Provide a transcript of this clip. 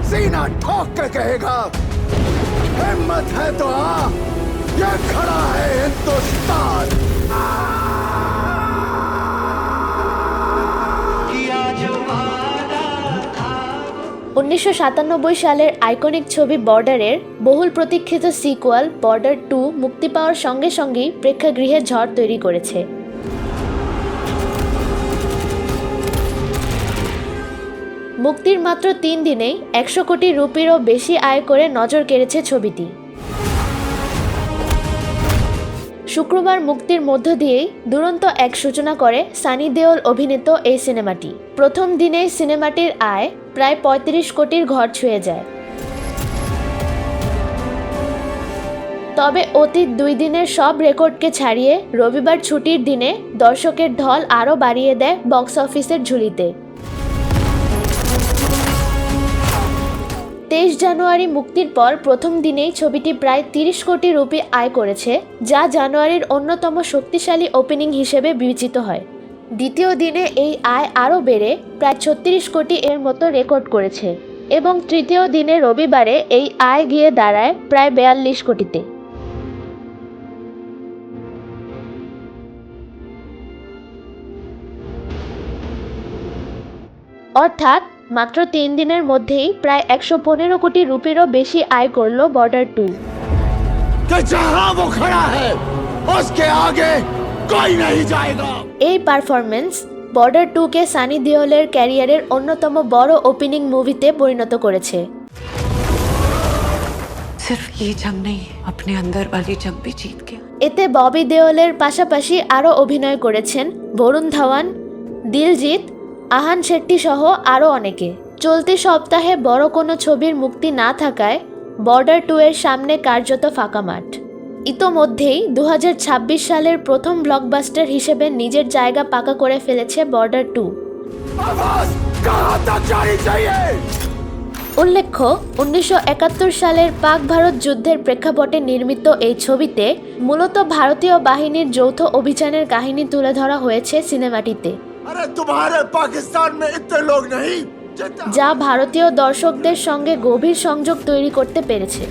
सीना ठोक के कहेगा, हिम्मत है तो आ, ये खड़ा है हिंदुस्तान। 1997 সালের আইকনিক ছবি বর্ডারের বহুল প্রতীক্ষিত সিকুয়াল বর্ডার 2 মুক্তি পাওয়ার সঙ্গে সঙ্গেই প্রেক্ষাগৃহে ঝড় তৈরি করেছে। মুক্তির মাত্র 3 দিনেই 100 কোটি রুপিরও বেশি আয় করে নজর কেড়েছে ছবিটি। শুক্রবার মুক্তির মধ্য দিয়েই দুরন্ত এক সূচনা করে সানি দেওল অভিনীত এই সিনেমাটি। প্রথম দিনেই সিনেমাটির আয় প্রায় 35 কোটির ঘর ছুঁয়ে যায়। তবে অতীত 2 দিনের সব রেকর্ডকে ছাড়িয়ে রবিবার ছুটির দিনে দর্শকের ঢল আরও বাড়িয়ে দেয় বক্স অফিসের ঝুলিতে। 23 জানুয়ারি মুক্তির পর প্রথম দিনেই ছবিটি প্রায় 30 কোটি রুপি আয় করেছে, যা জানুয়ারির অন্যতম শক্তিশালী ওপেনিং হিসেবে বিবেচিত হয়। দ্বিতীয় দিনে এই আয় আরও বেড়ে প্রায় 36 কোটি এর মতো রেকর্ড করেছে এবং তৃতীয় দিনে রবিবারে এই আয় গিয়ে দাঁড়ায় প্রায় 42 কোটিতে। অর্থাৎ মাত্র 3 দিনের মধ্যেই প্রায় 115 কোটি রুপিরও বেশি আয় করল বর্ডার 2। এই পারফরমেন্স বর্ডার 2কে সানি দেওলের ক্যারিয়ারের অন্যতম বড় ওপেনিং মুভিতে পরিণত করেছে। এতে ববি দেওলের পাশাপাশি আরও অভিনয় করেছেন বরুণ ধাওয়ান, দিলজিৎ, আহান শেট্টি সহ আরও অনেকে। চলতি সপ্তাহে বড় কোনো ছবির মুক্তি না থাকায় বর্ডার 2 এর সামনে কার্যত ফাঁকা মাঠ। ইতোমধ্যেই 2026 সালের প্রথম ব্লকবাস্টার হিসেবে নিজের জায়গা পাকা করে ফেলেছে বর্ডার 2। উল্লেখ্য, 1971 সালের পাক ভারত যুদ্ধের প্রেক্ষাপটে নির্মিত এই ছবিতে মূলত ভারতীয় বাহিনীর যৌথ অভিযানের কাহিনী তুলে ধরা হয়েছে সিনেমাটিতে, যা ভারতীয় দর্শকদের সঙ্গে গভীর সংযোগ তৈরি করতে পেরেছে।